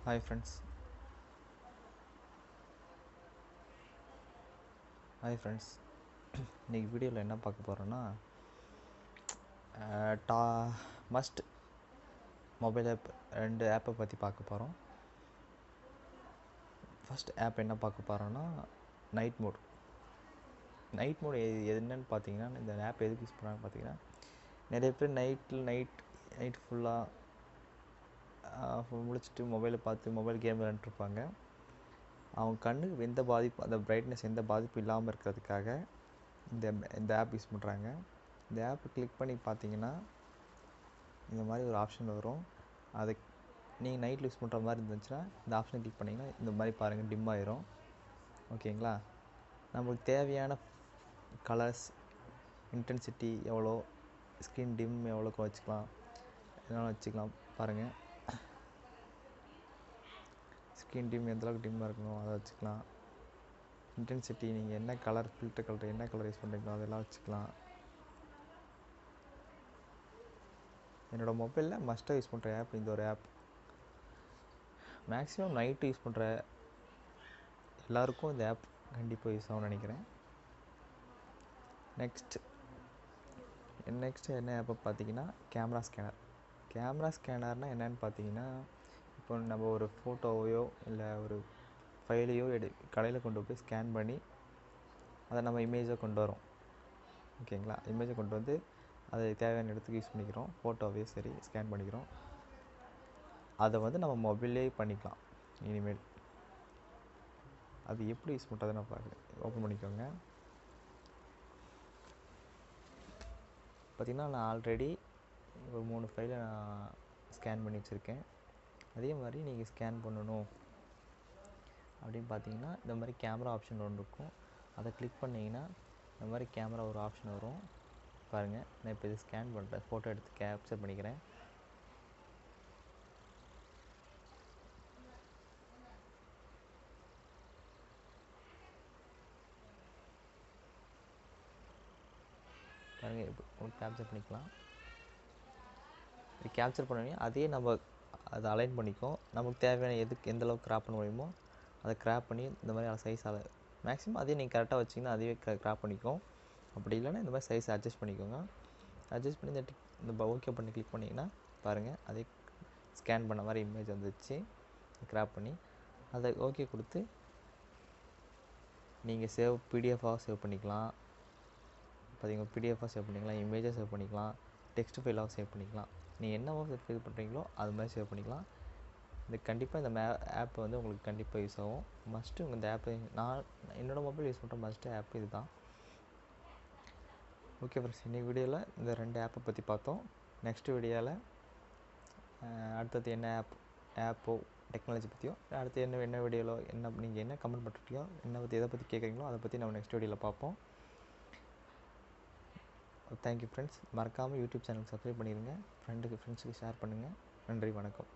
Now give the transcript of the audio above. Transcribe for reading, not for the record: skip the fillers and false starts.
Hi friends. இன்றைக்கி வீடியோவில் என்ன பார்க்க போகிறோன்னா மஸ்ட் மொபைல் ஆப் 2 ஆப்பை பற்றி பார்க்க போகிறோம். ஃபஸ்ட் ஆப் என்ன பார்க்க போகிறோன்னா நைட் மோட் என்னென்னு பார்த்தீங்கன்னா, இந்த ஆப் எதுக்கு யூஸ் பண்ணுறாங்கன்னு பார்த்தீங்கன்னா, நிறைய பேர் நைட் ஃபுல்லாக முடிச்சுட்டு மொபைலை பார்த்து மொபைல் கேம் விளையாண்டுருப்பாங்க. அவங்க கண்ணுக்கு எந்த பாதிப்பு, அந்த பிரைட்னஸ் எந்த பாதிப்பும் இல்லாமல் இருக்கிறதுக்காக இந்த ஆப் யூஸ் பண்ணுறாங்க. இந்த ஆப்பை கிளிக் பண்ணி பார்த்தீங்கன்னா இந்த மாதிரி ஒரு ஆப்ஷன் வரும். அதை நீங்கள் நைட்டில் யூஸ் பண்ணுற மாதிரி இருந்துச்சுன்னா இந்த ஆப்ஷனை கிளிக் பண்ணிங்கன்னா இந்த மாதிரி பாருங்கள், டிம் ஆயிரும். ஓகேங்களா? நம்மளுக்கு தேவையான கலர்ஸ், இன்டென்சிட்டி எவ்வளோ, ஸ்க்ரீன் டிம் எவ்வளோக்கு வச்சுக்கலாம், எதனாலும் வச்சுக்கலாம். பாருங்கள், ஸ்க்ரீன் டிம் எந்தளவுக்கு டிம்மாக இருக்கணும் அதை வச்சுக்கலாம். இன்டென்சிட்டி நீங்கள் என்ன கலர், ஃபில்டர் கலர் என்ன கலர் யூஸ் பண்ணுறீங்களோ அதெல்லாம் வச்சுக்கலாம். என்னோடய மொபைலில் மஸ்ட்டாக யூஸ் பண்ணுற ஆப் இந்த ஒரு ஆப். மேக்ஸிமம் நைட்டு யூஸ் பண்ணுற எல்லாருக்கும் இந்த ஆப் கண்டிப்பாக யூஸ் ஆகும்னு நினைக்கிறேன். நெக்ஸ்ட் என்ன ஆப்பை பார்த்தீங்கன்னா கேமரா ஸ்கேனர்னால் என்னென்னு பார்த்தீங்கன்னா, இப்போ நம்ம ஒரு ஃபோட்டோவையோ இல்லை ஒரு ஃபைலையோ கடையில் கொண்டு போய் ஸ்கேன் பண்ணி அதை நம்ம இமேஜாக கொண்டு வரோம். ஓகேங்களா? இமேஜை கொண்டு வந்து அதை தேவையான இடத்துக்கு யூஸ் பண்ணிக்கிறோம். ஃபோட்டோவே சரி ஸ்கேன் பண்ணிக்கிறோம். அதை வந்து நம்ம மொபைல்லே பண்ணிக்கலாம் இனிமேல். அது எப்படி யூஸ் பண்ணுறதை நான் பார்க்குறேன். ஓப்பன் பண்ணிக்கோங்க. பார்த்திங்கன்னா நான் ஆல்ரெடி ஒரு 3 ஃபைலை நான் ஸ்கேன் பண்ணி வச்சுருக்கேன். அதே மாதிரி நீங்கள் ஸ்கேன் பண்ணணும் அப்படின்னு பார்த்தீங்கன்னா இந்த மாதிரி கேமரா ஆப்ஷன் ஒன்று இருக்கும். அதை கிளிக் பண்ணிங்கன்னா இந்த மாதிரி கேமரா ஒரு ஆப்ஷன் வரும். பாருங்கள், நான் இப்போ இது ஸ்கேன் பண்ணுறேன், ஃபோட்டோ எடுத்து கேப்சர் பண்ணிக்கிறேன். பாருங்கள், இப்போ கேப்சர் பண்ணிக்கலாம். இது கேப்சர் பண்ணி அதே நம்ம அதை அலைன் பண்ணிக்கும். நமக்கு தேவையான எந்த அளவுக்கு கிராப் பண்ண முடியுமோ அதை கிராப் பண்ணி இந்த மாதிரி சைஸ் மேக்ஸிமம் அதே நீங்கள் கரெக்டாக வச்சிங்கன்னா அதுவே கிராப் பண்ணிக்கும். அப்படி இல்லைன்னா இந்த மாதிரி சைஸ் அட்ஜஸ்ட் பண்ணிக்கோங்க. அட்ஜஸ்ட் பண்ணி இந்த ஓகே பண்ணி கிளிக் பண்ணிங்கன்னா பாருங்கள், அதே ஸ்கேன் பண்ண மாதிரி இமேஜ் வந்துச்சு. கிராப் பண்ணி அதை ஓகே கொடுத்து நீங்கள் பிடிஎஃபாக சேவ் பண்ணிக்கலாம். பார்த்தீங்கன்னா பிடிஎஃபாக சேவ் பண்ணிக்கலாம், இமேஜாக சேவ் பண்ணிக்கலாம், டெக்ஸ்ட் ஃபைலாக சேவ் பண்ணிக்கலாம். நீங்கள் என்னவோ சேவ் பண்ணுறீங்களோ அது மாதிரி சேவ் பண்ணிக்கலாம். இது கண்டிப்பாக இந்த ஆப் வந்து உங்களுக்கு கண்டிப்பாக யூஸ் ஆகும். மஸ்ட்டு இந்த ஆப்பு என்னோடய மொபைல் யூஸ் பண்ணுற மஸ்ட்டு ஆப் இது தான். ஓகே ஃப்ரெண்ட்ஸ், இன்றைக்கி வீடியோவில் இந்த 2 ஆப்பை பற்றி பார்த்தோம். நெக்ஸ்ட் வீடியோவில் அடுத்தது என்ன ஆப்போ டெக்னாலஜி பற்றியோ, அடுத்து என்ன வீடியோவில் நீங்கள் என்ன கமெண்ட் பண்ணுறீங்களோ, எதை பற்றி கேட்குறீங்களோ அதை பற்றி நம்ம நெக்ஸ்ட் வீடியோவில் பார்ப்போம். Thank you friends. மறக்காமல் யூடியூப் சேனலுக்கு சப்ஸ்கிரைப் பண்ணிடுங்க. ஃப்ரெண்ட்ஸுக்கு ஷேர் பண்ணுங்கள். நன்றி, வணக்கம்.